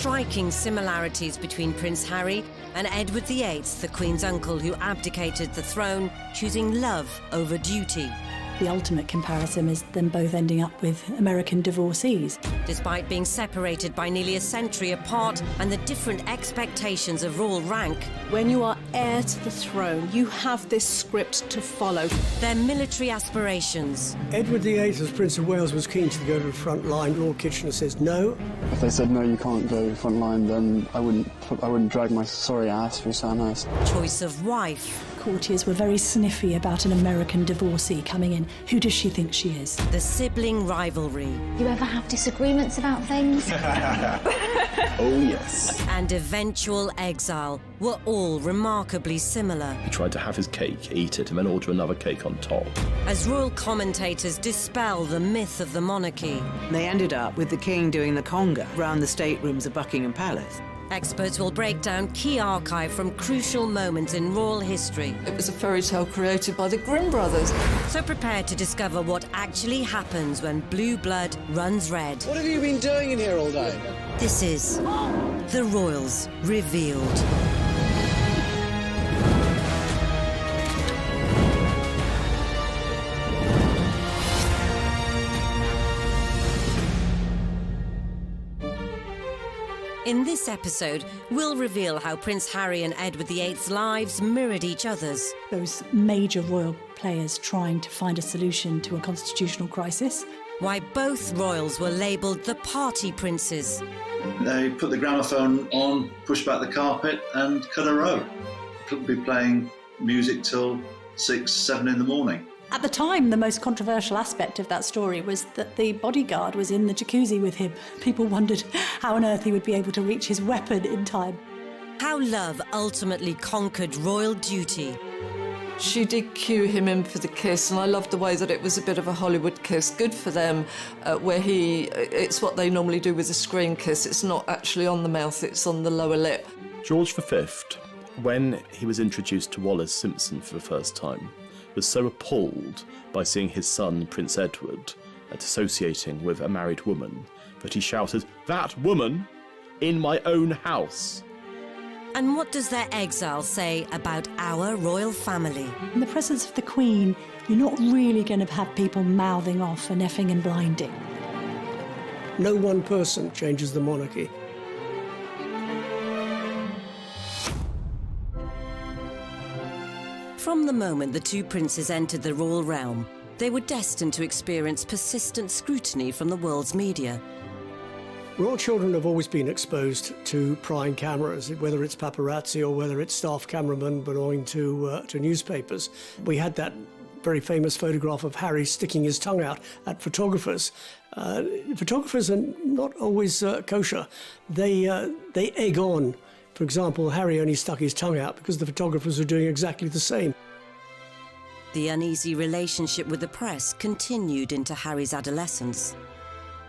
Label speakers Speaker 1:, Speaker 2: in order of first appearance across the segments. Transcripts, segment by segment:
Speaker 1: striking similarities between Prince Harry and Edward VIII, the Queen's uncle who abdicated the throne, choosing love over duty.
Speaker 2: The ultimate comparison is them both ending up with American divorcees.
Speaker 1: Despite being separated by nearly a century apart and the different expectations of royal rank,
Speaker 3: when you are heir to the throne, you have this script to follow.
Speaker 1: their military aspirations,
Speaker 4: Edward VIII, as Prince of Wales, was keen to go to the front line. Lord Kitchener says no.
Speaker 5: If they said no, you can't go front line, then I wouldn't drag my sorry ass through Sandhurst.
Speaker 1: choice of wife,
Speaker 2: Courtiers were very sniffy about an American divorcee coming in. Who does she think she is?
Speaker 1: the sibling rivalry,
Speaker 6: You ever have disagreements about things?
Speaker 5: Oh, yes.
Speaker 1: and eventual exile were all remarkably similar.
Speaker 7: He tried to have his cake, eat it, and then order another cake on top.
Speaker 1: As royal commentators dispel the myth of the monarchy,
Speaker 8: They ended up with the king doing the conga round the staterooms of Buckingham Palace.
Speaker 1: experts will break down key archive from crucial moments in royal history.
Speaker 3: It was a fairy tale created by the Grimm brothers.
Speaker 1: So prepare to discover what actually happens when blue blood runs red.
Speaker 9: What have you been doing in here all day?
Speaker 1: This is The Royals Revealed. In this episode, we'll reveal how Prince Harry and Edward VIII's lives mirrored each other's,
Speaker 2: Those major royal players trying to find a solution to a constitutional crisis.
Speaker 1: why both royals were labelled the party princes,
Speaker 10: They put the gramophone on, pushed back the carpet and cut a row. Could be playing music till 6, 7 in the morning.
Speaker 2: At the time, the most controversial aspect of that story was that the bodyguard was in the jacuzzi with him. People wondered how on earth he would be able to reach his weapon in time.
Speaker 1: how love ultimately conquered royal duty,
Speaker 3: She did cue him in for the kiss, and I loved the way that it was a bit of a Hollywood kiss. Good for them, where it's what they normally do with a screen kiss. It's not actually on the mouth, it's on the lower lip.
Speaker 7: George V, when he was introduced to Wallis Simpson for the first time, was so appalled by seeing his son, Prince Edward, associating with a married woman, that he shouted, "That woman in my own house!"
Speaker 1: And what does their exile say about our royal family?
Speaker 2: In the presence of the Queen, you're not really going to have people mouthing off and effing and blinding.
Speaker 4: No one person changes the monarchy.
Speaker 1: From the moment the two princes entered the royal realm, they were destined to experience persistent scrutiny from the world's media.
Speaker 4: Royal children have always been exposed to prying cameras, whether it's paparazzi or whether it's staff cameramen belonging to newspapers. We had that very famous photograph of Harry sticking his tongue out at photographers. Photographers are not always kosher. They egg on. For example, Harry only stuck his tongue out because the photographers were doing exactly the same.
Speaker 1: The uneasy relationship with the press continued into Harry's adolescence.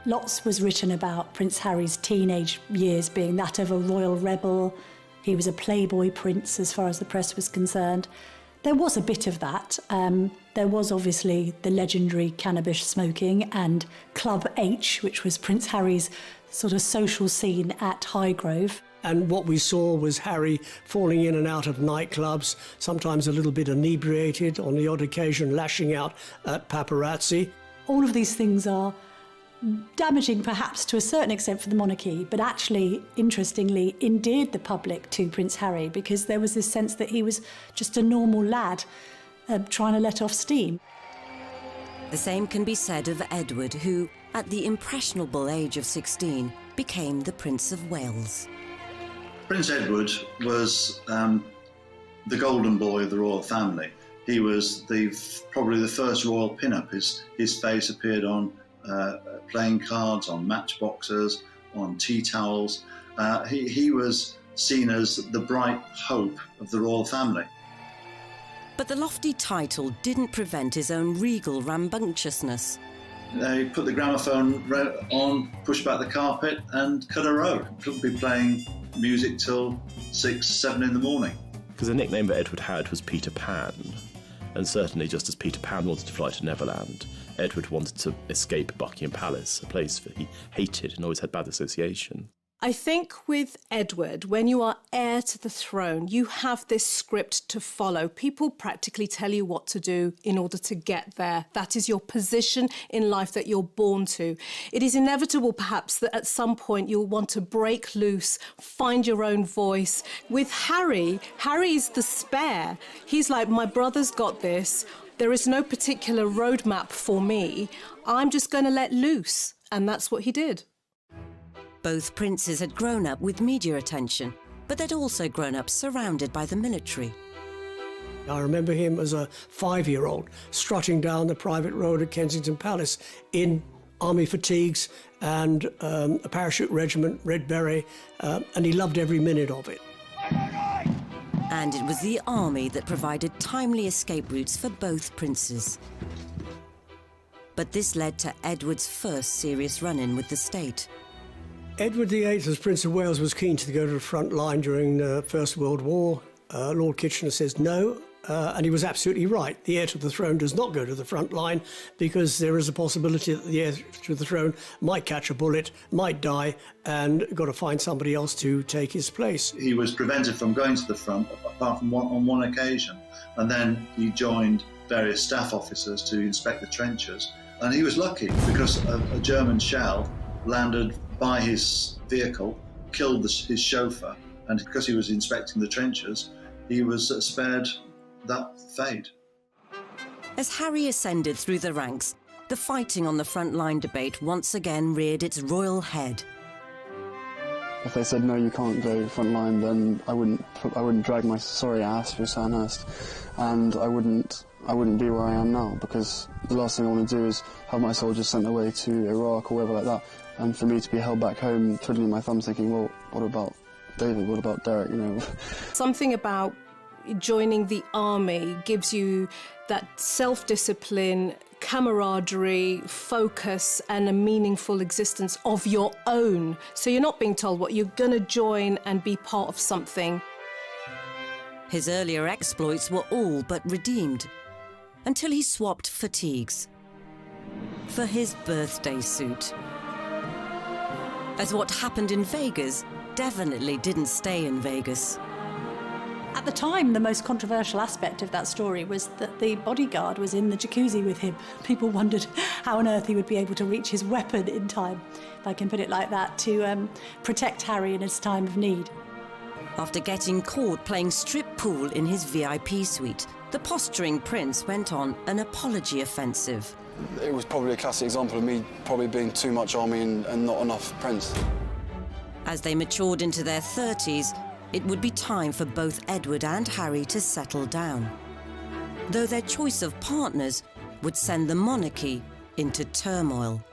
Speaker 2: Lots was written about Prince Harry's teenage years being that of a royal rebel. He was a playboy prince as far as the press was concerned. There was a bit of that. There was obviously the legendary cannabis smoking and Club H, which was Prince Harry's sort of social scene at Highgrove.
Speaker 4: And what we saw was Harry falling in and out of nightclubs, sometimes a little bit inebriated, on the odd occasion lashing out at paparazzi.
Speaker 2: All of these things are damaging perhaps to a certain extent for the monarchy, but actually, interestingly, endeared the public to Prince Harry because there was this sense that he was just a normal lad trying to let off steam.
Speaker 1: The same can be said of Edward, who, at the impressionable age of 16, became the Prince of Wales.
Speaker 10: Prince Edward was the golden boy of the royal family. He was probably the first royal pin-up. His face appeared on playing cards, on matchboxes, on tea towels. He was seen as the bright hope of the royal family.
Speaker 1: But the lofty title didn't prevent his own regal rambunctiousness.
Speaker 10: They put the gramophone on, pushed back the carpet and cut a row. Could be playing music till 6, 7 in the morning.
Speaker 7: Because the nickname that Edward had was Peter Pan, and certainly just as Peter Pan wanted to fly to Neverland, Edward wanted to escape Buckingham Palace, a place that he hated and always had bad association.
Speaker 11: I think with Edward, when you are heir to the throne, you have this script to follow. People practically tell you what to do in order to get there. That is your position in life that you're born to. It is inevitable, perhaps, that at some point you'll want to break loose, find your own voice. With Harry, Harry's the spare. He's like, my brother's got this. There is no particular roadmap for me. I'm just going to let loose. And that's what he did.
Speaker 1: Both princes had grown up with media attention, but they'd also grown up surrounded by the military.
Speaker 4: I remember him as a 5-year-old strutting down the private road at Kensington Palace in army fatigues and a parachute regiment, red beret, and he loved every minute of it.
Speaker 1: And it was the army that provided timely escape routes for both princes. But this led to Edward's first serious run-in with the state.
Speaker 4: Edward VIII, as Prince of Wales, was keen to go to the front line during the First World War. Lord Kitchener says no, and he was absolutely right. The heir to the throne does not go to the front line because there is a possibility that the heir to the throne might catch a bullet, might die, and got to find somebody else to take his place.
Speaker 10: He was prevented from going to the front, apart from on one occasion, and then he joined various staff officers to inspect the trenches. And he was lucky because a German shell landed by his vehicle, killed his chauffeur, and because he was inspecting the trenches, he was spared that fate.
Speaker 1: As Harry ascended through the ranks, the fighting on the front line debate once again reared its royal head.
Speaker 5: If they said no, you can't go front line, then I wouldn't drag my sorry ass through Sandhurst, and I wouldn't be where I am now, because the last thing I want to do is have my soldiers sent away to Iraq or wherever like that, and for me to be held back home, twiddling my thumbs, thinking, well, what about David? What about Derek? You know.
Speaker 11: Something about joining the army gives you that self-discipline, camaraderie, focus, and a meaningful existence of your own. So you're not being told what you're going to join and be part of something.
Speaker 1: His earlier exploits were all but redeemed, until he swapped fatigues for his birthday suit. As what happened in Vegas definitely didn't stay in Vegas.
Speaker 2: At the time, the most controversial aspect of that story was that the bodyguard was in the jacuzzi with him. People wondered how on earth he would be able to reach his weapon in time, if I can put it like that, to protect Harry in his time of need.
Speaker 1: After getting caught playing strip pool in his VIP suite, the posturing prince went on an apology offensive.
Speaker 5: It was probably a classic example of me probably being too much army and not enough prince.
Speaker 1: As they matured into their 30s, it would be time for both Edward and Harry to settle down, though their choice of partners would send the monarchy into turmoil.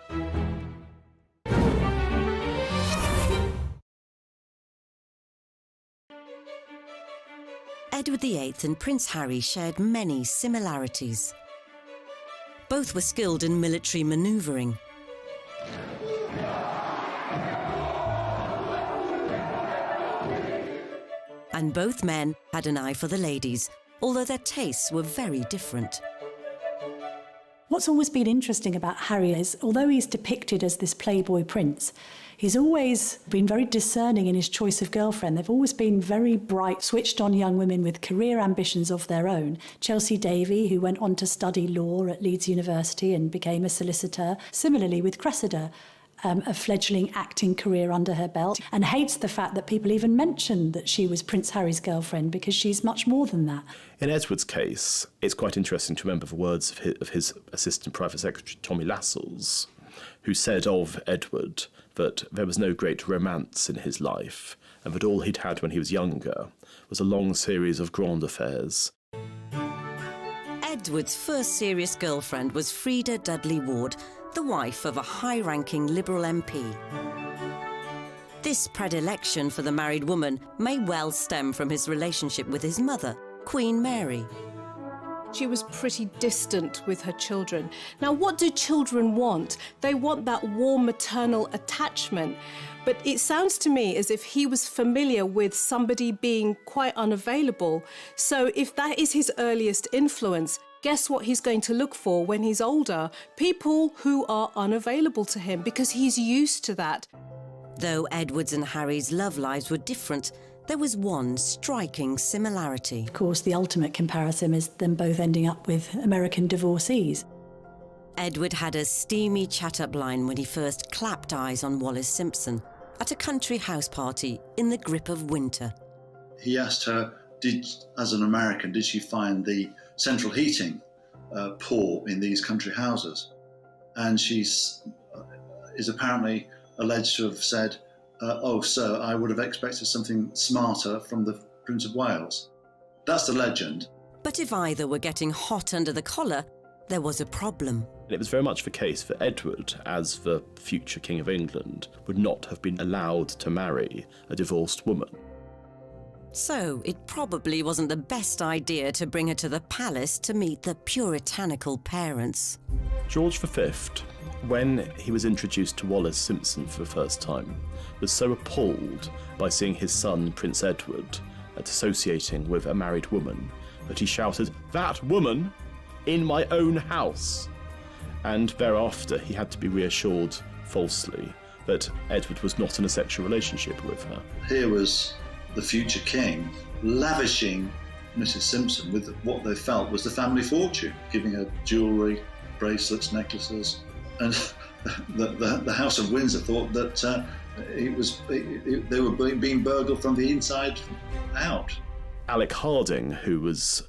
Speaker 1: Edward VIII and Prince Harry shared many similarities. Both were skilled in military manoeuvring. And both men had an eye for the ladies, although their tastes were very different.
Speaker 2: What's always been interesting about Harry is, although he's depicted as this playboy prince, he's always been very discerning in his choice of girlfriend. They've always been very bright, switched-on young women with career ambitions of their own. Chelsea Davy, who went on to study law at Leeds University and became a solicitor. Similarly with Cressida, a fledgling acting career under her belt, and hates the fact that people even mention that she was Prince Harry's girlfriend, because she's much more than that.
Speaker 7: In Edward's case, it's quite interesting to remember the words of his assistant private secretary, Tommy Lascelles, who said of Edward that there was no great romance in his life, and that all he'd had when he was younger was a long series of grand affairs.
Speaker 1: Edward's first serious girlfriend was Freda Dudley Ward, the wife of a high-ranking Liberal MP. This predilection for the married woman may well stem from his relationship with his mother, Queen Mary.
Speaker 11: She was pretty distant with her children. Now, what do children want? They want that warm maternal attachment. But it sounds to me as if he was familiar with somebody being quite unavailable. So if that is his earliest influence, guess what he's going to look for when he's older? People who are unavailable to him, because he's used to that.
Speaker 1: Though Edward's and Harry's love lives were different, there was one striking similarity.
Speaker 2: Of course, the ultimate comparison is them both ending up with American divorcees.
Speaker 1: Edward had a steamy chat-up line when he first clapped eyes on Wallis Simpson at a country house party in the grip of winter.
Speaker 10: He asked her, as an American, did she find the central heating poor in these country houses? And she is apparently alleged to have said, oh, sir, I would have expected something smarter from the Prince of Wales. That's the legend.
Speaker 1: But if either were getting hot under the collar, there was a problem.
Speaker 7: It was very much the case that Edward, as the future King of England, would not have been allowed to marry a divorced woman.
Speaker 1: So it probably wasn't the best idea to bring her to the palace to meet the puritanical parents.
Speaker 7: George V, when he was introduced to Wallis Simpson for the first time, was so appalled by seeing his son, Prince Edward, associating with a married woman, that he shouted, "That woman! In my own house!" And thereafter he had to be reassured, falsely, that Edward was not in a sexual relationship with her.
Speaker 10: Here was the future king lavishing Mrs. Simpson with what they felt was the family fortune, giving her jewellery, bracelets, necklaces. And the House of Windsor thought that they were being burgled from the inside out.
Speaker 7: Alec Harding, who was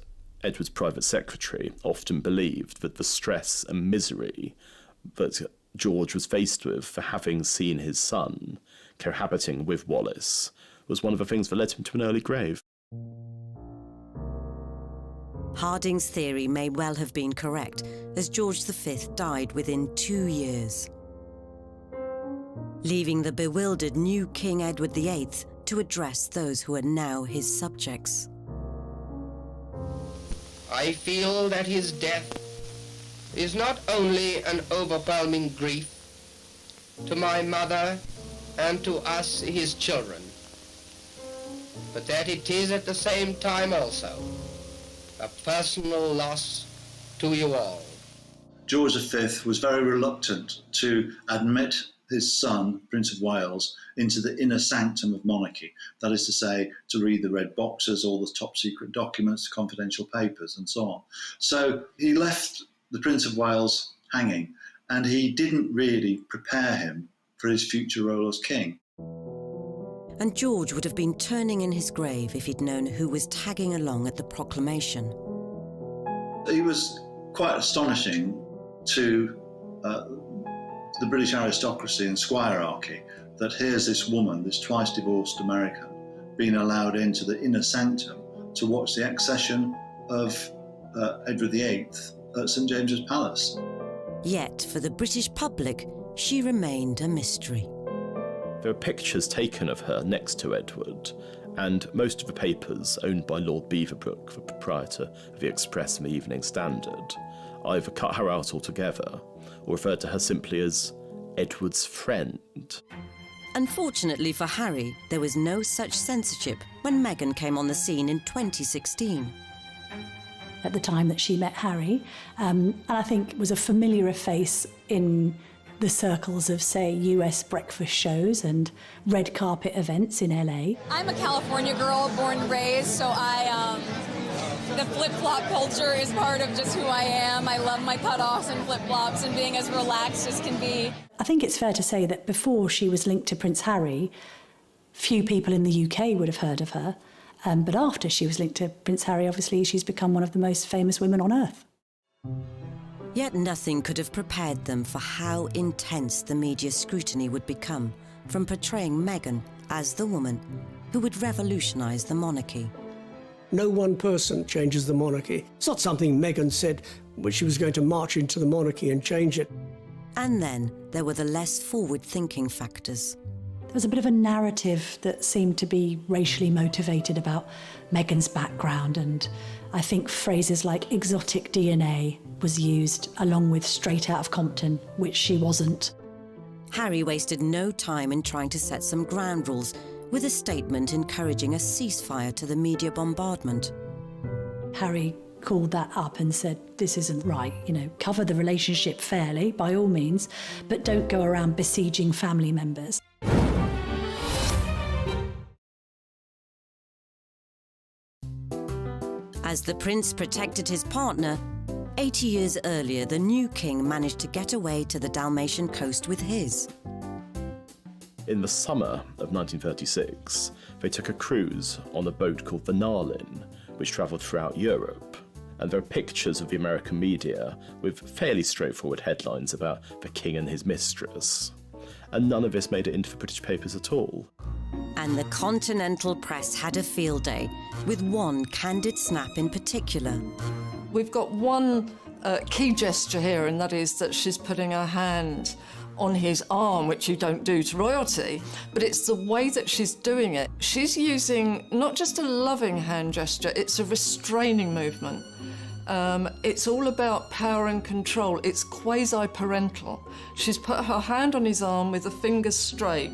Speaker 7: Edward's private secretary, often believed that the stress and misery that George was faced with for having seen his son cohabiting with Wallis was one of the things that led him to an early grave.
Speaker 1: Harding's theory may well have been correct, as George V died within 2 years, leaving the bewildered new King Edward VIII to address those who are now his subjects.
Speaker 12: I feel that his death is not only an overwhelming grief to my mother and to us, his children, but that it is at the same time also a personal loss to you all.
Speaker 10: George V was very reluctant to admit his son, Prince of Wales, into the inner sanctum of monarchy. That is to say, to read the red boxes, all the top secret documents, confidential papers, and so on. So he left the Prince of Wales hanging, and he didn't really prepare him for his future role as king.
Speaker 1: And George would have been turning in his grave if he'd known who was tagging along at the proclamation.
Speaker 10: He was quite astonishing to the British aristocracy and squirearchy that here's this woman, this twice divorced American, being allowed into the inner sanctum to watch the accession of Edward VIII at St James's Palace.
Speaker 1: Yet, for the British public, she remained a mystery.
Speaker 7: There are pictures taken of her next to Edward, and most of the papers owned by Lord Beaverbrook, the proprietor of the Express and the Evening Standard, either cut her out altogether or referred to her simply as Edward's friend.
Speaker 1: Unfortunately for Harry, there was no such censorship when Meghan came on the scene in 2016.
Speaker 2: At the time that she met Harry, and I think was a familiar face in the circles of, say, US breakfast shows and red carpet events in LA.
Speaker 13: I'm a California girl, born and raised, so the flip-flop culture is part of just who I am. I love my cutoffs and flip-flops and being as relaxed as can be.
Speaker 2: I think it's fair to say that before she was linked to Prince Harry, few people in the UK would have heard of her. But after she was linked to Prince Harry, obviously, she's become one of the most famous women on earth.
Speaker 1: Yet nothing could have prepared them for how intense the media scrutiny would become from portraying Meghan as the woman who would revolutionise the monarchy.
Speaker 4: No one person changes the monarchy. It's not something Meghan said when she was going to march into the monarchy and change it.
Speaker 1: And then there were the less forward-thinking factors.
Speaker 2: There was a bit of a narrative that seemed to be racially motivated about Meghan's background, and I think phrases like exotic DNA was used along with straight out of Compton, which she wasn't.
Speaker 1: Harry wasted no time in trying to set some ground rules with a statement encouraging a ceasefire to the media bombardment.
Speaker 2: Harry called that up and said, this isn't right, cover the relationship fairly, by all means, but don't go around besieging family members.
Speaker 1: As the prince protected his partner, 80 years earlier, the new king managed to get away to the Dalmatian coast with his.
Speaker 7: In the summer of 1936, they took a cruise on a boat called the Narlin, which travelled throughout Europe. And there are pictures of the American media with fairly straightforward headlines about the king and his mistress. And none of this made it into the British papers at all.
Speaker 1: And the continental press had a field day, with one candid snap in particular.
Speaker 3: We've got one key gesture here, and that is that she's putting her hand on his arm, which you don't do to royalty, but it's the way that she's doing it. She's using not just a loving hand gesture, it's a restraining movement. It's all about power and control. It's quasi-parental. She's put her hand on his arm with the fingers straight,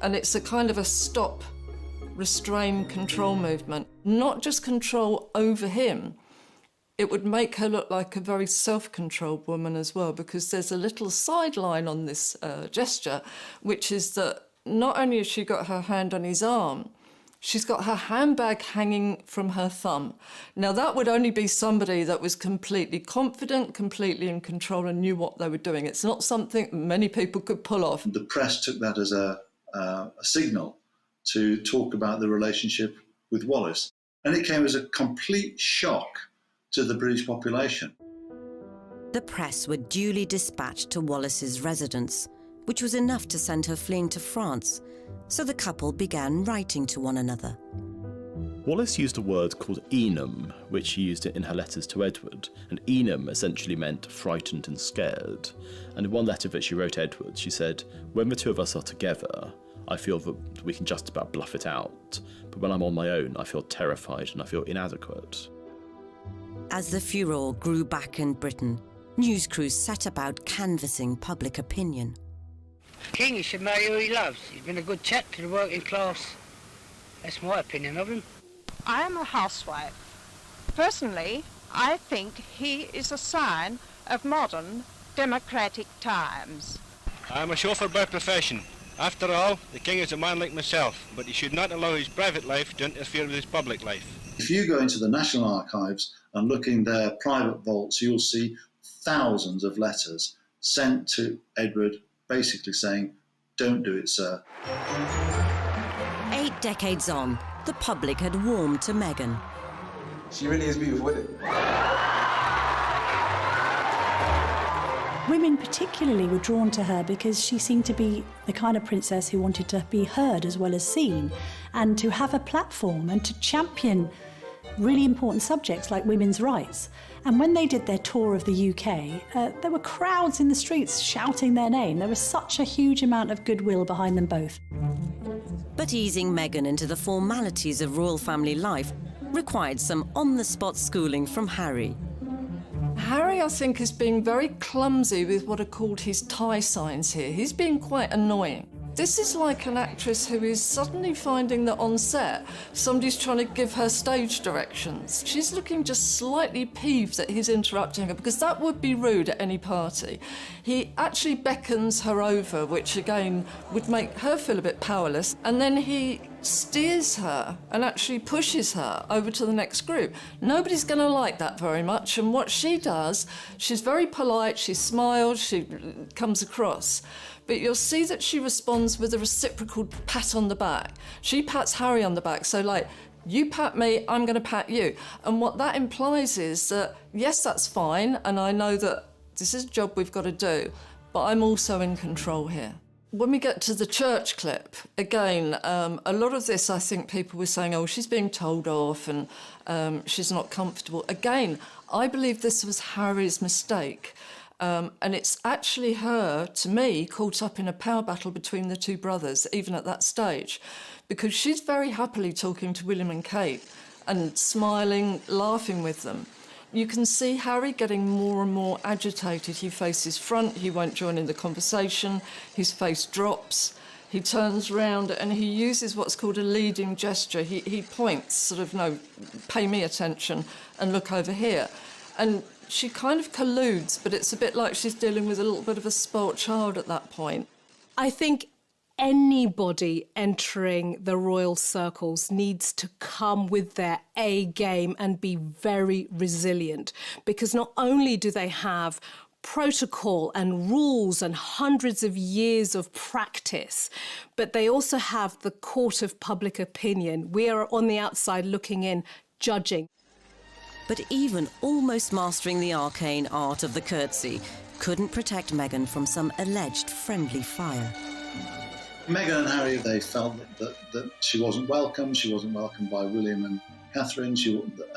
Speaker 3: and it's a kind of a stop, restrain, control movement. Not just control over him. It would make her look like a very self-controlled woman as well, because there's a little sideline on this gesture, which is that not only has she got her hand on his arm, she's got her handbag hanging from her thumb. Now, that would only be somebody that was completely confident, completely in control and knew what they were doing. It's not something many people could pull off.
Speaker 10: The press took that as a signal to talk about the relationship with Wallis. And it came as a complete shock to the British population.
Speaker 1: The press were duly dispatched to Wallis's residence, which was enough to send her fleeing to France, so the couple began writing to one another.
Speaker 7: Wallis used a word called enum, which she used in her letters to Edward, and enum essentially meant frightened and scared. And in one letter that she wrote Edward, she said, "When the two of us are together, I feel that we can just about bluff it out, but when I'm on my own, I feel terrified and I feel inadequate."
Speaker 1: As the furore grew back in Britain, news crews set about canvassing public opinion.
Speaker 14: King, he should marry who he loves. He's been a good chap to the working class. That's my opinion of him.
Speaker 15: I am a housewife. Personally, I think he is a sign of modern democratic times.
Speaker 16: I am a chauffeur by profession. After all, the king is a man like myself, but he should not allow his private life to interfere with his public life.
Speaker 10: If you go into the National Archives and look in their private vaults, you'll see thousands of letters sent to Edward basically saying, "Don't do it, sir."
Speaker 1: 8 decades on, the public had warmed to Meghan.
Speaker 9: She really is beautiful, isn't it?
Speaker 2: Women particularly were drawn to her because she seemed to be the kind of princess who wanted to be heard as well as seen, and to have a platform and to champion really important subjects like women's rights. And when they did their tour of the UK, there were crowds in the streets shouting their name. There was such a huge amount of goodwill behind them both.
Speaker 1: But easing Meghan into the formalities of royal family life required some on-the-spot schooling from Harry.
Speaker 3: Harry, I think, is being very clumsy with what are called his tie signs here. He's being quite annoying. This is like an actress who is suddenly finding that on set, somebody's trying to give her stage directions. She's looking just slightly peeved that he's interrupting her, because that would be rude at any party. He actually beckons her over, which again would make her feel a bit powerless, and then he steers her and actually pushes her over to the next group. Nobody's going to like that very much, and what she does, she's very polite, she smiles, she comes across. But you'll see that she responds with a reciprocal pat on the back. She pats Harry on the back, so like, you pat me, I'm going to pat you. And what that implies is that, yes, that's fine, and I know that this is a job we've got to do, but I'm also in control here. When we get to the church clip, again, a lot of this, I think people were saying, oh, she's being told off and she's not comfortable. Again, I believe this was Harry's mistake. And it's actually her, to me, caught up in a power battle between the two brothers, even at that stage, because she's very happily talking to William and Kate and smiling, laughing with them. You can see Harry getting more and more agitated. He faces front, he won't join in the conversation, his face drops, he turns round and he uses what's called a leading gesture. He points, sort of, no, pay me attention and look over here. And she kind of colludes, but it's a bit like she's dealing with a little bit of a spoilt child at that point.
Speaker 11: I think Anybody entering the royal circles needs to come with their A game and be very resilient, because not only do they have protocol and rules and hundreds of years of practice, but they also have the court of public opinion. We are on the outside looking in, judging.
Speaker 1: But even almost mastering the arcane art of the curtsy couldn't protect Meghan from some alleged friendly fire.
Speaker 10: Meghan and Harry, they felt that she wasn't welcome. She wasn't welcomed by William and Catherine,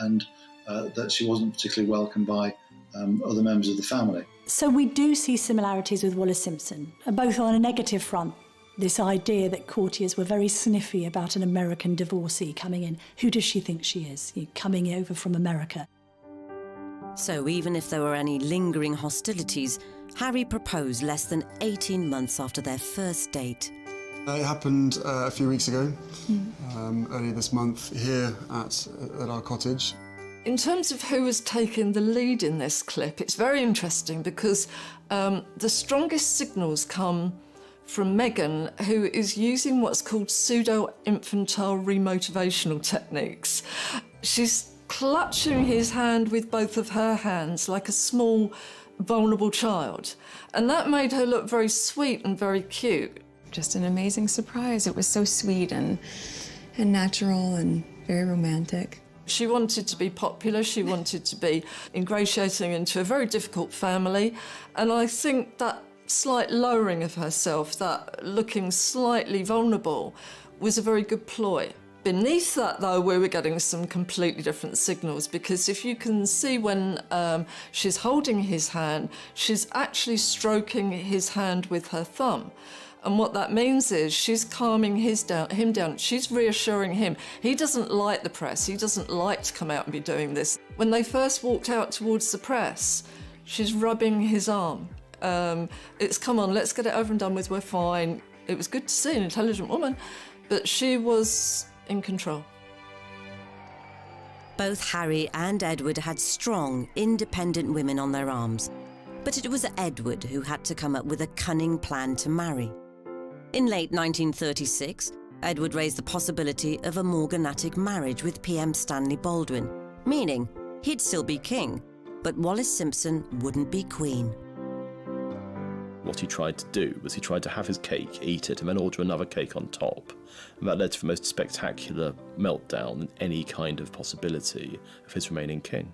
Speaker 10: and that she wasn't particularly welcomed by other members of the family.
Speaker 2: So we do see similarities with Wallis Simpson, both on a negative front. This idea that courtiers were very sniffy about an American divorcee coming in. Who does she think she is, coming over from America?
Speaker 1: So even if there were any lingering hostilities, Harry proposed less than 18 months after their first date.
Speaker 5: It happened a few weeks ago, earlier this month, here at our cottage.
Speaker 3: In terms of who has taken the lead in this clip, it's very interesting because the strongest signals come from Meghan, who is using what's called pseudo-infantile remotivational techniques. She's clutching his hand with both of her hands like a small, vulnerable child. And that made her look very sweet and very cute.
Speaker 17: Just an amazing surprise. It was so sweet and natural and very romantic.
Speaker 3: She wanted to be popular, she wanted to be ingratiating into a very difficult family, and I think that slight lowering of herself, that looking slightly vulnerable, was a very good ploy. Beneath that, though, we were getting some completely different signals, because if you can see when she's holding his hand, she's actually stroking his hand with her thumb. And what that means is she's calming him down. She's reassuring him. He doesn't like the press. He doesn't like to come out and be doing this. When they first walked out towards the press, she's rubbing his arm. It's, come on, let's get it over and done with, we're fine. It was good to see an intelligent woman, but she was in control.
Speaker 1: Both Harry and Edward had strong, independent women on their arms. But it was Edward who had to come up with a cunning plan to marry. In late 1936, Edward raised the possibility of a morganatic marriage with PM Stanley Baldwin, meaning he'd still be king, but Wallis Simpson wouldn't be queen.
Speaker 7: What he tried to do was he tried to have his cake, eat it, and then order another cake on top. And that led to the most spectacular meltdown in any kind of possibility of his remaining king.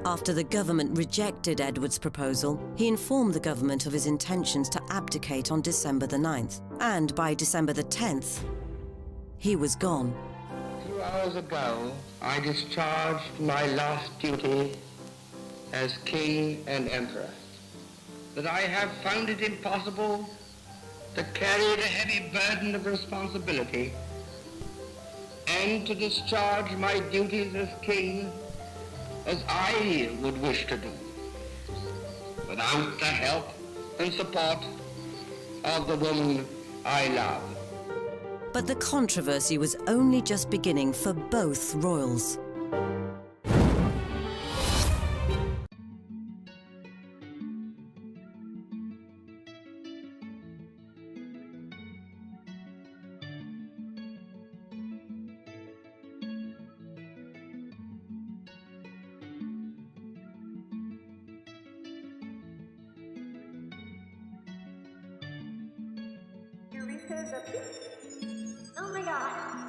Speaker 1: After the government rejected Edward's proposal, he informed the government of his intentions to abdicate on December the 9th. And by December the 10th, he was gone.
Speaker 12: 2 hours ago, I discharged my last duty as king and emperor. That I have found it impossible to carry the heavy burden of responsibility and to discharge my duties as king as I would wish to do, without the help and support of the woman I love.
Speaker 1: But the controversy was only just beginning for both royals.
Speaker 18: Oh my God.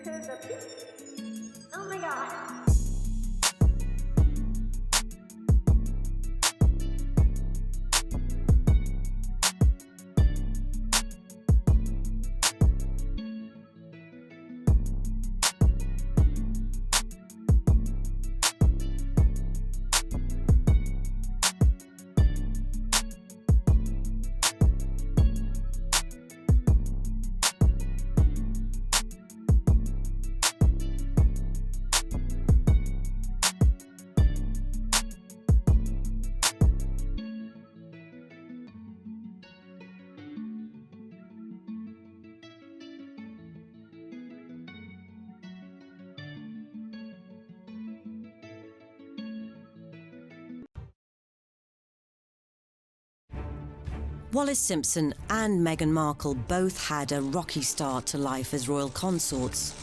Speaker 18: Oh my God.
Speaker 1: Wallis Simpson and Meghan Markle both had a rocky start to life as royal consorts.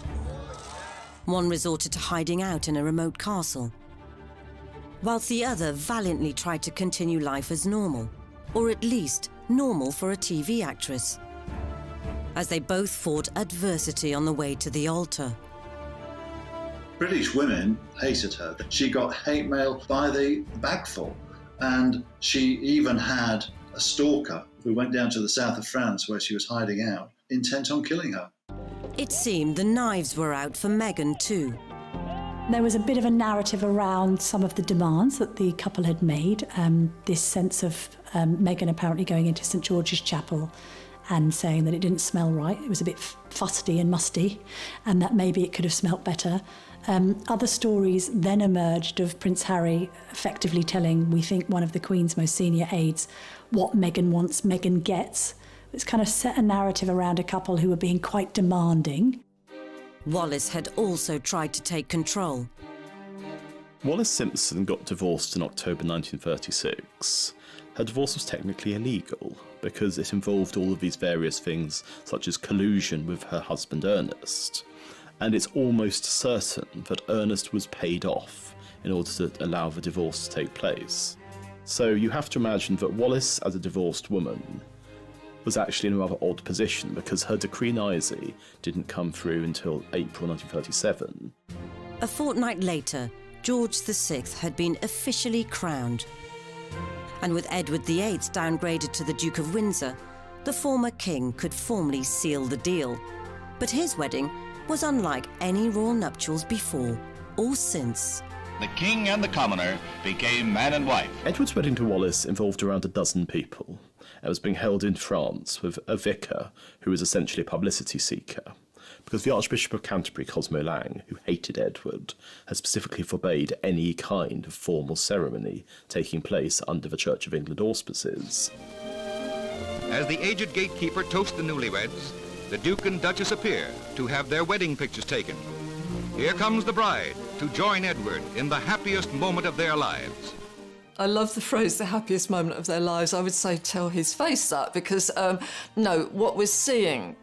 Speaker 1: One resorted to hiding out in a remote castle, whilst the other valiantly tried to continue life as normal, or at least normal for a TV actress, as they both fought adversity on the way to the altar.
Speaker 10: British women hated her. She got hate mail by the bagful, and she even had a stalker who went down to the south of France where she was hiding out, intent on killing her.
Speaker 1: It seemed the knives were out for Meghan too.
Speaker 2: There was a bit of a narrative around some of the demands that the couple had made. This sense of Meghan apparently going into St George's Chapel and saying that it didn't smell right. It was a bit fusty and musty, and that maybe it could have smelt better. Other stories then emerged of Prince Harry effectively telling, we think, one of the Queen's most senior aides what Meghan wants, Meghan gets. It's kind of set a narrative around a couple who were being quite demanding.
Speaker 1: Wallis had also tried to take control.
Speaker 7: Wallis Simpson got divorced in October 1936. Her divorce was technically illegal because it involved all of these various things, such as collusion with her husband Ernest. And it's almost certain that Ernest was paid off in order to allow the divorce to take place. So you have to imagine that Wallis, as a divorced woman, was actually in a rather odd position because her decree nisi didn't come through until April 1937.
Speaker 1: A fortnight later, George VI had been officially crowned. And with Edward VIII downgraded to the Duke of Windsor, the former king could formally seal the deal. But his wedding was unlike any royal nuptials before or since.
Speaker 19: The king and the commoner became man and wife.
Speaker 7: Edward's wedding to Wallis involved around a dozen people. It was being held in France with a vicar who was essentially a publicity seeker, because the Archbishop of Canterbury, Cosmo Lang, who hated Edward, had specifically forbade any kind of formal ceremony taking place under the Church of England auspices.
Speaker 20: As the aged gatekeeper toasts the newlyweds, the Duke and Duchess appear to have their wedding pictures taken. Here comes the bride to join Edward in the happiest moment of their lives.
Speaker 3: I love the phrase, the happiest moment of their lives. I would say tell his face that, because, no, what we're seeing,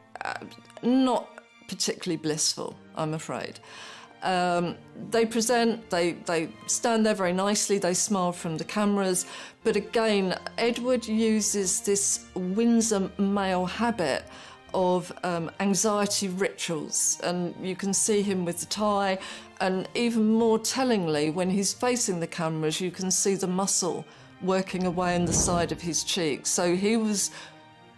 Speaker 3: not particularly blissful, I'm afraid. They present, they stand there very nicely, they smile from the cameras, but again, Edward uses this Windsor male habit of anxiety rituals, and you can see him with the tie, and even more tellingly, when he's facing the cameras, you can see the muscle working away on the side of his cheek. So he was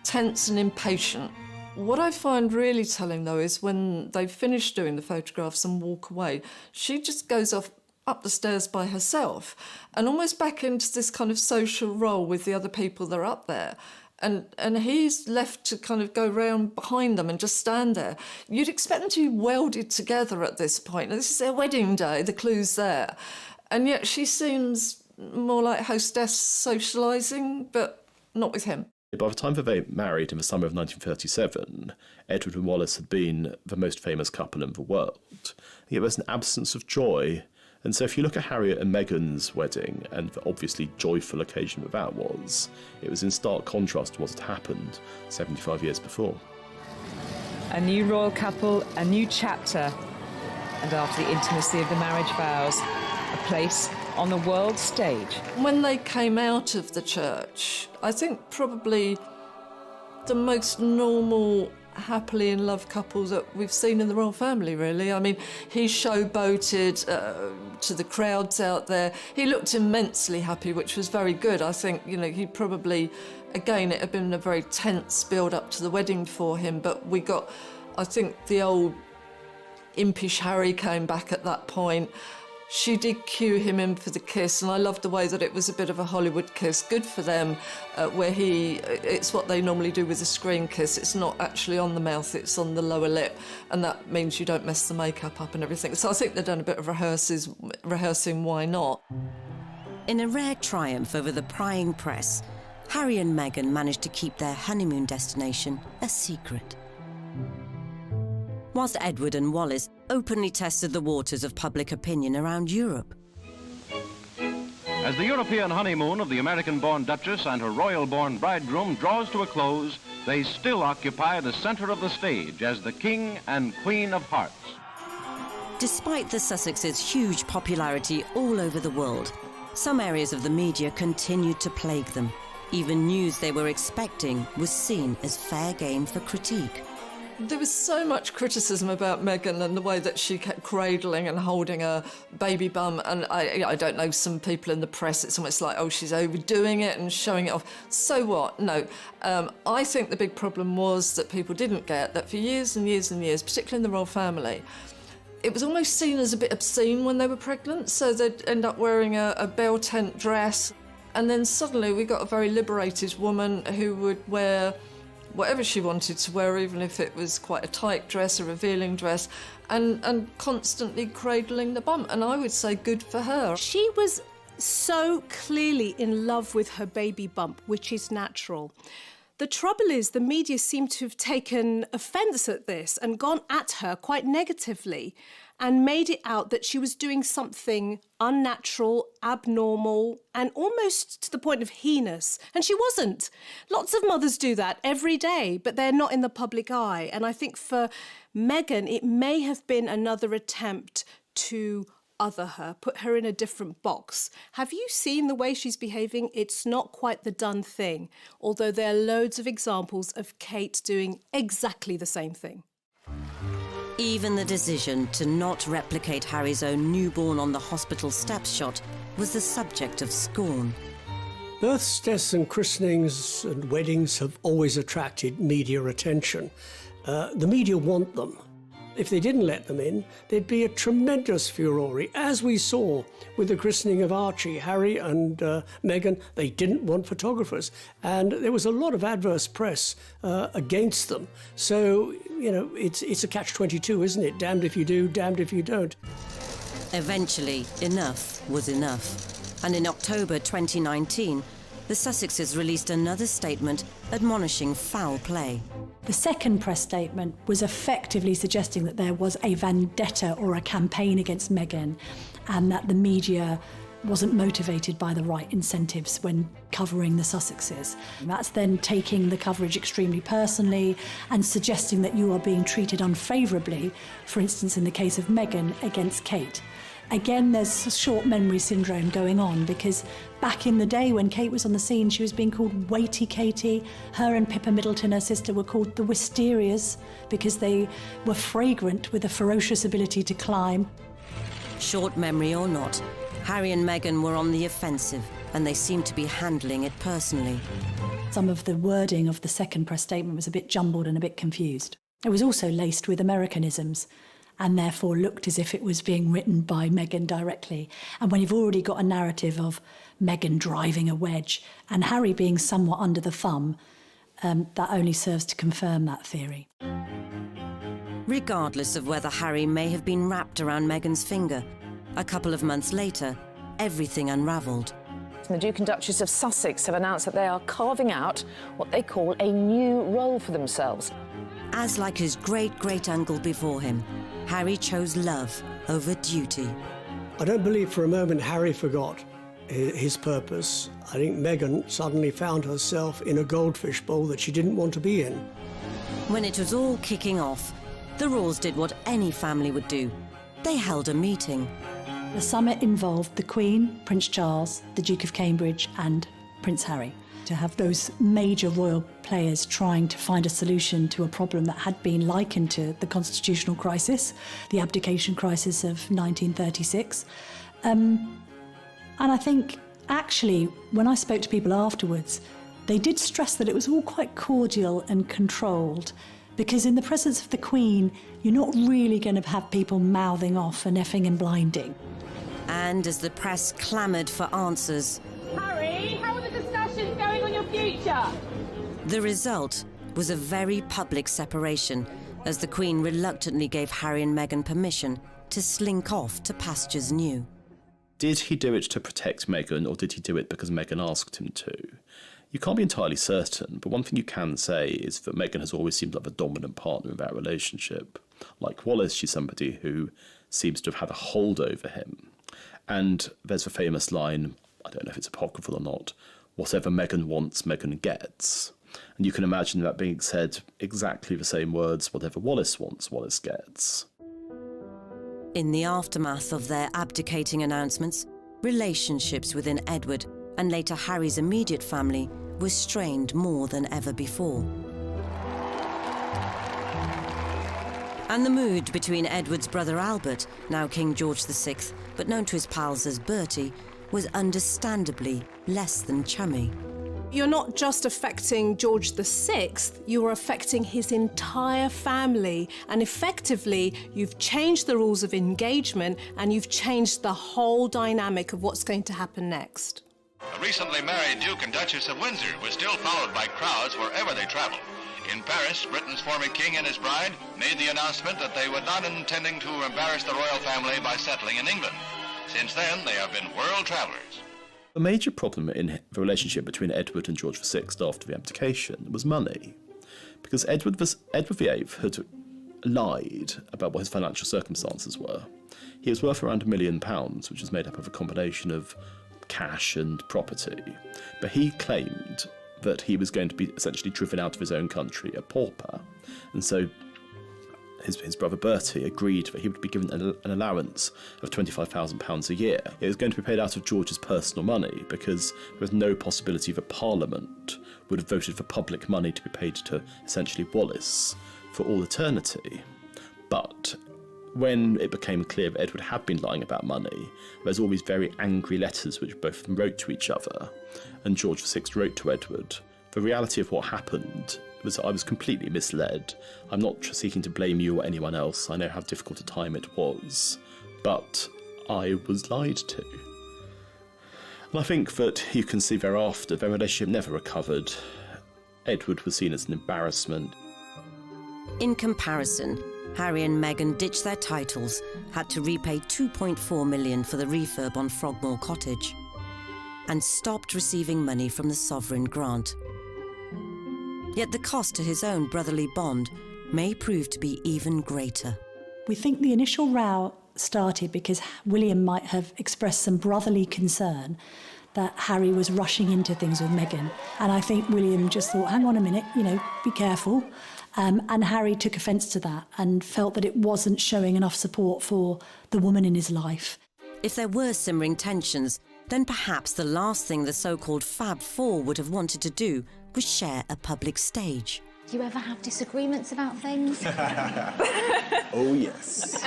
Speaker 3: tense and impatient. What I find really telling, though, is when they finish doing the photographs and walk away, she just goes off up the stairs by herself and almost back into this kind of social role with the other people that are up there. And he's left to kind of go round behind them and just stand there. You'd expect them to be welded together at this point. This is their wedding day, the clue's there. And yet she seems more like hostess socialising, but not with him.
Speaker 7: By the time that they married in the summer of 1937, Edward and Wallis had been the most famous couple in the world. Yet there's an absence of joy. And so if you look at Harriet and Meghan's wedding, and the obviously joyful occasion that was, it was in stark contrast to what had happened 75 years before.
Speaker 21: A new royal couple, a new chapter, and after the intimacy of the marriage vows, a place on the world stage.
Speaker 3: When they came out of the church, I think probably the most normal happily in love couple that we've seen in the royal family, really. I mean, he showboated to the crowds out there. He looked immensely happy, which was very good. I think, you know, he probably, again, it had been a very tense build-up to the wedding for him, but we got, I think, the old impish Harry came back at that point. She did cue him in for the kiss, and I loved the way that it was a bit of a Hollywood kiss. Good for them, where it's what they normally do with a screen kiss. It's not actually on the mouth, it's on the lower lip, and that means you don't mess the makeup up and everything. So I think they've done a bit of rehearsing, why not?
Speaker 1: In a rare triumph over the prying press, Harry and Meghan managed to keep their honeymoon destination a secret. Whilst Edward and Wallis openly tested the waters of public opinion around Europe.
Speaker 19: As the European honeymoon of the American-born Duchess and her royal-born bridegroom draws to a close, they still occupy the center of the stage as the King and Queen of Hearts.
Speaker 1: Despite the Sussexes' huge popularity all over the world, some areas of the media continued to plague them. Even news they were expecting was seen as fair game for critique.
Speaker 3: There was so much criticism about Meghan and the way that she kept cradling and holding her baby bum, and I don't know, some people in the press, it's almost like, oh, she's overdoing it and showing it off. So what? No. I think the big problem was that people didn't get that for years and years and years, particularly in the royal family, it was almost seen as a bit obscene when they were pregnant, so they'd end up wearing a bell tent dress, and then suddenly we got a very liberated woman who would wear whatever she wanted to wear, even if it was quite a tight dress, a revealing dress, and constantly cradling the bum. And I would say good for her.
Speaker 11: She was so clearly in love with her baby bump, which is natural. The trouble is the media seem to have taken offence at this and gone at her quite negatively and made it out that she was doing something unnatural, abnormal, and almost to the point of heinous. And she wasn't. Lots of mothers do that every day, but they're not in the public eye. And I think for Meghan, it may have been another attempt to other her, put her in a different box. Have you seen the way she's behaving? It's not quite the done thing, although there are loads of examples of Kate doing exactly the same thing.
Speaker 1: Even the decision to not replicate Harry's own newborn on the hospital steps shot was the subject of scorn.
Speaker 4: Births, deaths and christenings and weddings have always attracted media attention. The media want them. If they didn't let them in, there'd be a tremendous furore, as we saw with the christening of Archie. Harry and Meghan, they didn't want photographers, and there was a lot of adverse press against them. So, you know, it's a catch-22, isn't it? Damned if you do, damned if you don't.
Speaker 1: Eventually, enough was enough. And in October 2019, the Sussexes released another statement admonishing foul play.
Speaker 2: The second press statement was effectively suggesting that there was a vendetta or a campaign against Meghan, and that the media wasn't motivated by the right incentives when covering the Sussexes. That's then taking the coverage extremely personally and suggesting that you are being treated unfavourably, for instance in the case of Meghan against Kate. Again, there's a short memory syndrome going on, because back in the day when Kate was on the scene, she was being called Weighty Katie. Her and Pippa Middleton, her sister, were called the Wisterias because they were fragrant with a ferocious ability to climb.
Speaker 1: Short memory or not, Harry and Meghan were on the offensive, and they seemed to be handling it personally.
Speaker 2: Some of the wording of the second press statement was a bit jumbled and a bit confused. It was also laced with Americanisms, and therefore looked as if it was being written by Meghan directly. And when you've already got a narrative of Meghan driving a wedge and Harry being somewhat under the thumb, that only serves to confirm that theory.
Speaker 1: Regardless of whether Harry may have been wrapped around Meghan's finger, a couple of months later, everything unravelled.
Speaker 18: The Duke and Duchess of Sussex have announced that they are carving out what they call a new role for themselves.
Speaker 1: As like his great-great-uncle before him, Harry chose love over duty.
Speaker 4: I don't believe for a moment Harry forgot his purpose. I think Meghan suddenly found herself in a goldfish bowl that she didn't want to be in.
Speaker 1: When it was all kicking off, the Royals did what any family would do. They held a meeting.
Speaker 2: The summit involved the Queen, Prince Charles, the Duke of Cambridge and Prince Harry. To have those major royal players trying to find a solution to a problem that had been likened to the constitutional crisis, the abdication crisis of 1936. And I think, actually, when I spoke to people afterwards, they did stress that it was all quite cordial and controlled, because in the presence of the Queen, you're not really going to have people mouthing off and effing and blinding.
Speaker 1: And as the press clamoured for answers,
Speaker 6: Harry, how are the discussions going on your future?
Speaker 1: the result was a very public separation, as the Queen reluctantly gave Harry and Meghan permission to slink off to pastures new.
Speaker 7: Did he do it to protect Meghan, or did he do it because Meghan asked him to? You can't be entirely certain, but one thing you can say is that Meghan has always seemed like the dominant partner in that relationship. Like Wallis, she's somebody who seems to have had a hold over him. And there's the famous line, I don't know if it's apocryphal or not, whatever Meghan wants, Meghan gets. And you can imagine that being said exactly the same words, whatever Wallis wants, Wallis gets.
Speaker 1: In the aftermath of their abdicating announcements, relationships within Edward and later Harry's immediate family were strained more than ever before. And the mood between Edward's brother Albert, now King George VI, but known to his pals as Bertie, was understandably less than chummy.
Speaker 11: You're not just affecting George VI, you're affecting his entire family. And effectively, you've changed the rules of engagement and you've changed the whole dynamic of what's going to happen next.
Speaker 22: The recently married Duke and Duchess of Windsor was still followed by crowds wherever they traveled. In Paris, Britain's former king and his bride made the announcement that they were not intending to embarrass the royal family by settling in England. Since then, they have been world travelers.
Speaker 7: The major problem in the relationship between Edward and George VI after the abdication was money, because Edward VIII had lied about what his financial circumstances were. He was worth around £1 million, which is made up of a combination of cash and property, but he claimed that he was going to be essentially driven out of his own country, a pauper, and so his brother Bertie agreed that he would be given an allowance of £25,000 a year. It was going to be paid out of George's personal money because there was no possibility that Parliament would have voted for public money to be paid to essentially Wallis for all eternity. But when it became clear that Edward had been lying about money, there's all these very angry letters which both of them wrote to each other, and George VI wrote to Edward. The reality of what happened was I was completely misled. I'm not seeking to blame you or anyone else. I know how difficult a time it was, but I was lied to. And I think that you can see thereafter their relationship never recovered. Edward was seen as an embarrassment.
Speaker 1: In comparison, Harry and Meghan ditched their titles, had to repay £2.4 million for the refurb on Frogmore Cottage, and stopped receiving money from the sovereign grant. Yet the cost to his own brotherly bond may prove to be even greater.
Speaker 2: We think the initial row started because William might have expressed some brotherly concern that Harry was rushing into things with Meghan. And I think William just thought, hang on a minute, be careful. And Harry took offence to that and felt that it wasn't showing enough support for the woman in his life.
Speaker 1: If there were simmering tensions, then perhaps the last thing the so-called Fab Four would have wanted to do was share a public stage.
Speaker 23: Do you ever have disagreements about things?
Speaker 9: Oh, yes.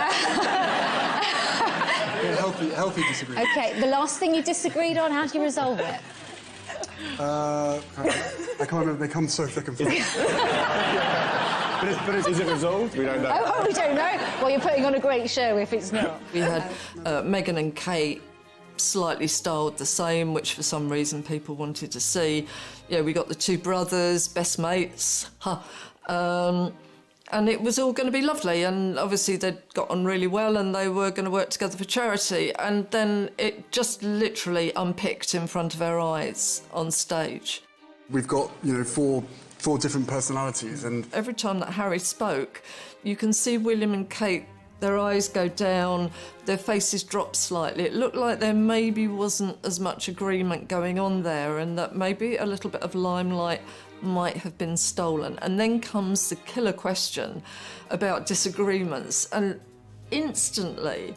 Speaker 9: healthy disagreement.
Speaker 23: OK, the last thing you disagreed on, how do you resolve it?
Speaker 9: I can't remember. They come so thick and fast. but is it resolved? We don't know.
Speaker 23: Oh, we don't know. Well, you're putting on a great show if it's not.
Speaker 3: We had Meghan and Kate slightly styled the same, which for some reason people wanted to see. Yeah, we got the two brothers, best mates, and it was all going to be lovely, and obviously they'd got on really well and they were going to work together for charity, and then it just literally unpicked in front of our eyes on stage.
Speaker 9: We've got, four different personalities, and
Speaker 3: every time that Harry spoke, you can see William and Kate, their eyes go down, their faces drop slightly. It looked like there maybe wasn't as much agreement going on there, and that maybe a little bit of limelight might have been stolen. And then comes the killer question about disagreements, and instantly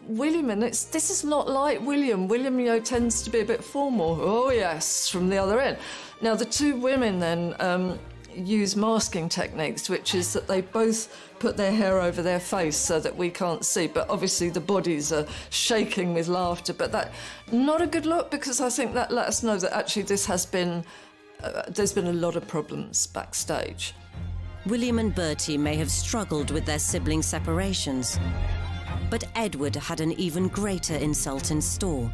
Speaker 3: William, and this is not like William. William, tends to be a bit formal. Oh yes, from the other end. Now, the two women then use masking techniques, which is that they both put their hair over their face so that we can't see, but obviously the bodies are shaking with laughter. But that, not a good look, because I think that let us know that actually this has been, there's been a lot of problems backstage.
Speaker 1: William and Bertie may have struggled with their sibling separations, but Edward had an even greater insult in store.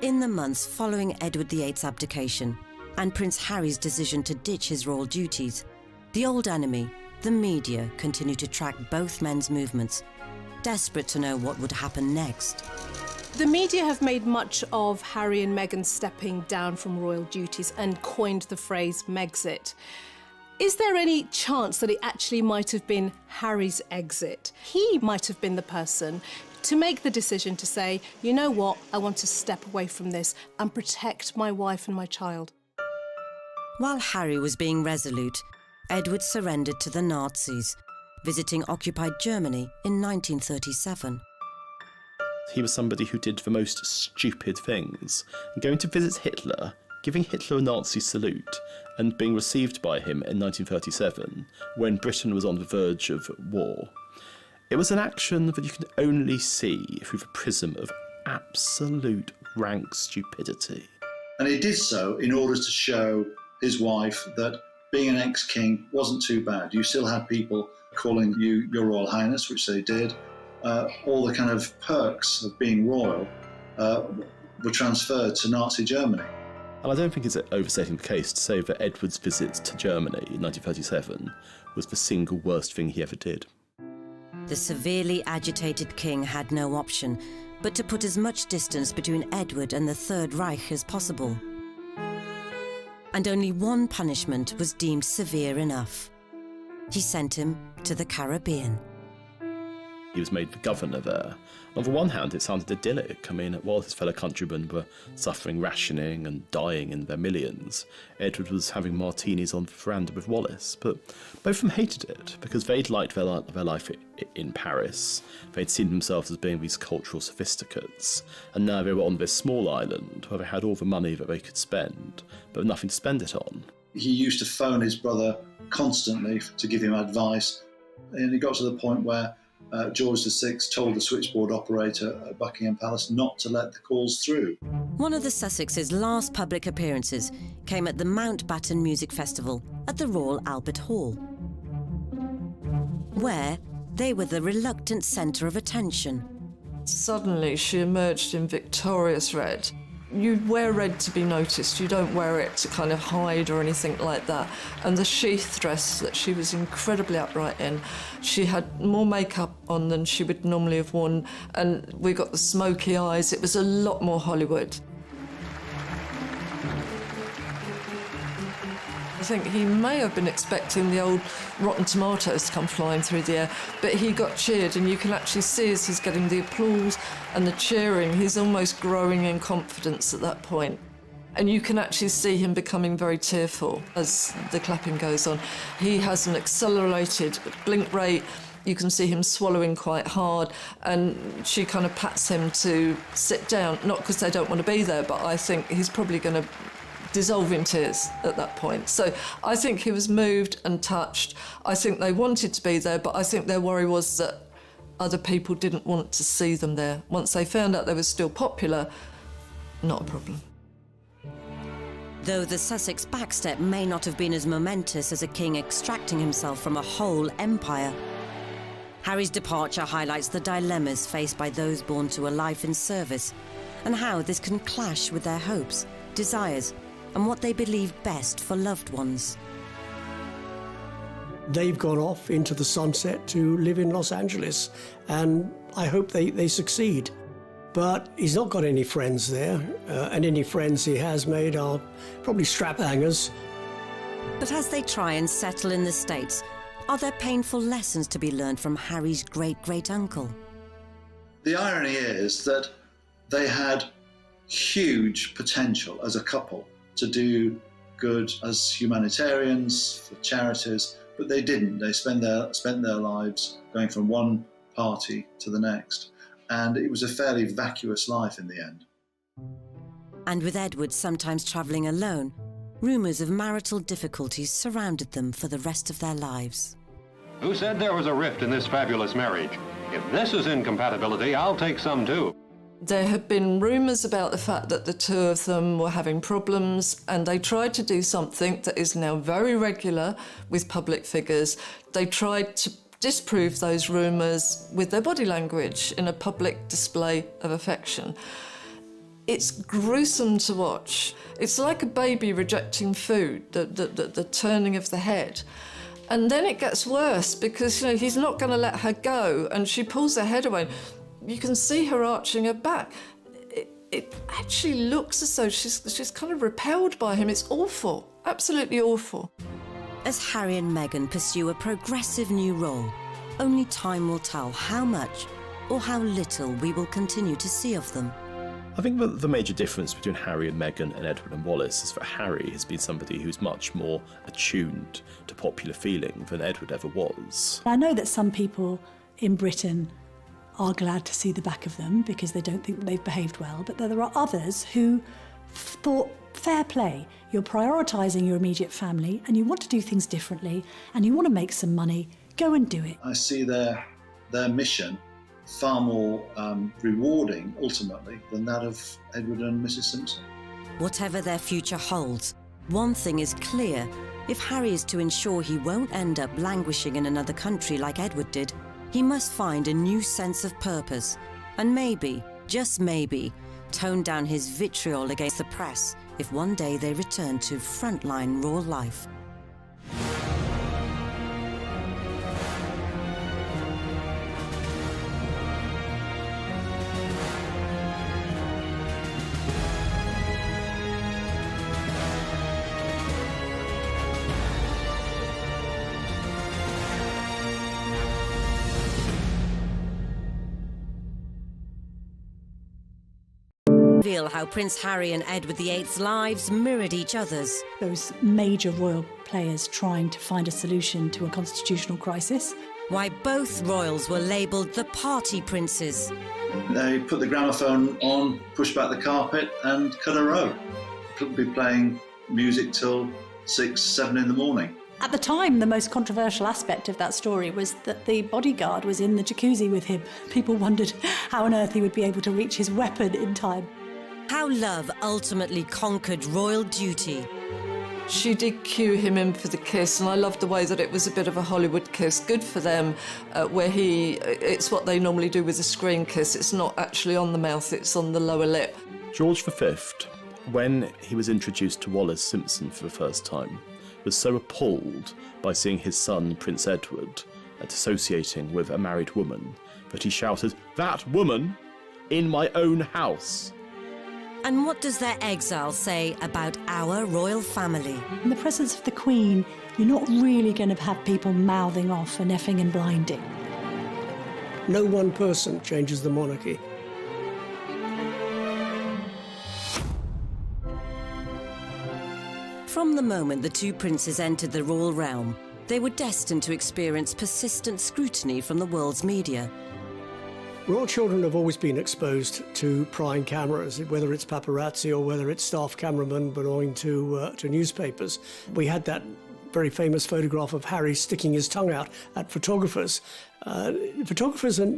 Speaker 1: In the months following Edward VIII's abdication and Prince Harry's decision to ditch his royal duties, the old enemy, the media, continued to track both men's movements, desperate to know what would happen next.
Speaker 11: The media have made much of Harry and Meghan stepping down from royal duties and coined the phrase Megxit. Is there any chance that it actually might have been Harry's exit? He might have been the person to make the decision to say, you know what, I want to step away from this and protect my wife and my child.
Speaker 1: While Harry was being resolute, Edward surrendered to the Nazis, visiting occupied Germany in 1937.
Speaker 7: He was somebody who did the most stupid things, going to visit Hitler, giving Hitler a Nazi salute, and being received by him in 1937, when Britain was on the verge of war. It was an action that you can only see through the prism of absolute rank stupidity.
Speaker 10: And he did so in order to show his wife that being an ex-king wasn't too bad. You still had people calling you Your Royal Highness, which they did. All the kind of perks of being royal were transferred to Nazi Germany.
Speaker 7: And I don't think it's overstating the case to say that Edward's visit to Germany in 1937 was the single worst thing he ever did.
Speaker 1: The severely agitated king had no option but to put as much distance between Edward and the Third Reich as possible. And only one punishment was deemed severe enough. He sent him to the Caribbean.
Speaker 7: he was made the governor there. On the one hand, it sounded idyllic. I mean, while his fellow countrymen were suffering rationing and dying in their millions, Edward was having martinis on the veranda with Wallace. But both of them hated it, because they'd liked their life in Paris. They'd seen themselves as being these cultural sophisticates, and now they were on this small island where they had all the money that they could spend, but nothing to spend it on.
Speaker 10: He used to phone his brother constantly to give him advice, and it got to the point where George VI told the switchboard operator at Buckingham Palace not to let the calls through.
Speaker 1: One of the Sussexes' last public appearances came at the Mountbatten Music Festival at the Royal Albert Hall, where they were the reluctant centre of attention.
Speaker 3: Suddenly she emerged in victorious red. You wear red to be noticed, you don't wear it to kind of hide or anything like that. And the sheath dress that she was incredibly upright in, she had more makeup on than she would normally have worn, and we got the smoky eyes. It was a lot more Hollywood. I think he may have been expecting the old rotten tomatoes to come flying through the air, but he got cheered, and you can actually see as he's getting the applause and the cheering, he's almost growing in confidence at that point. And you can actually see him becoming very tearful as the clapping goes on. He has an accelerated blink rate. You can see him swallowing quite hard, and she kind of pats him to sit down, not because they don't want to be there, but I think he's probably going to dissolve in tears at that point. So I think he was moved and touched. I think they wanted to be there, but I think their worry was that other people didn't want to see them there. Once they found out they were still popular, not a problem.
Speaker 1: Though the Sussex backstep may not have been as momentous as a king extracting himself from a whole empire, Harry's departure highlights the dilemmas faced by those born to a life in service, and how this can clash with their hopes, desires, and what they believe best for loved ones.
Speaker 4: They've gone off into the sunset to live in Los Angeles, and I hope they succeed. But he's not got any friends there, and any friends he has made are probably strap-hangers.
Speaker 1: But as they try and settle in the States, are there painful lessons to be learned from Harry's great-great-uncle?
Speaker 10: The irony is that they had huge potential as a couple to do good as humanitarians, for charities, but they didn't. They spent their lives going from one party to the next, and it was a fairly vacuous life in the end.
Speaker 1: And with Edward sometimes travelling alone, rumours of marital difficulties surrounded them for the rest of their lives.
Speaker 19: Who said there was a rift in this fabulous marriage? If this is incompatibility, I'll take some too.
Speaker 3: There had been rumours about the fact that the two of them were having problems, and they tried to do something that is now very regular with public figures. They tried to disprove those rumours with their body language in a public display of affection. It's gruesome to watch. It's like a baby rejecting food, the turning of the head. And then it gets worse because, he's not going to let her go, and she pulls her head away. You can see her arching her back. It actually looks as though she's kind of repelled by him. It's awful, absolutely awful.
Speaker 1: As Harry and Meghan pursue a progressive new role, only time will tell how much or how little we will continue to see of them.
Speaker 7: I think that the major difference between Harry and Meghan and Edward and Wallace is that Harry has been somebody who's much more attuned to popular feeling than Edward ever was.
Speaker 2: I know that some people in Britain are glad to see the back of them because they don't think that they've behaved well, but there are others who thought, fair play, you're prioritising your immediate family and you want to do things differently and you want to make some money, go and do it.
Speaker 10: I see their mission far more rewarding, ultimately, than that of Edward and Mrs. Simpson.
Speaker 1: Whatever their future holds, one thing is clear. If Harry is to ensure he won't end up languishing in another country like Edward did, he must find a new sense of purpose and maybe, just maybe, tone down his vitriol against the press if one day they return to frontline royal life. Reveal how Prince Harry and Edward VIII's lives mirrored each other's.
Speaker 2: Those major royal players trying to find a solution to a constitutional crisis.
Speaker 1: Why both royals were labelled the party princes.
Speaker 10: They put the gramophone on, pushed back the carpet and cut a row. Could be playing music till 6, 7 in the morning.
Speaker 2: At the time, the most controversial aspect of that story was that the bodyguard was in the jacuzzi with him. People wondered how on earth he would be able to reach his weapon in time.
Speaker 1: How love ultimately conquered royal duty.
Speaker 3: She did cue him in for the kiss, and I loved the way that it was a bit of a Hollywood kiss. Good for them, where it's what they normally do with a screen kiss. It's not actually on the mouth, it's on the lower lip.
Speaker 7: George V, when he was introduced to Wallis Simpson for the first time, was so appalled by seeing his son, Prince Edward, associating with a married woman, that he shouted, "That woman in my own house!"
Speaker 1: And what does their exile say about our royal family?
Speaker 2: In the presence of the Queen, you're not really going to have people mouthing off and effing and blinding.
Speaker 4: No one person changes the monarchy.
Speaker 1: From the moment the two princes entered the royal realm, they were destined to experience persistent scrutiny from the world's media.
Speaker 4: Royal children have always been exposed to prying cameras, whether it's paparazzi or whether it's staff cameramen belonging to newspapers. We had that very famous photograph of Harry sticking his tongue out at photographers. Photographers are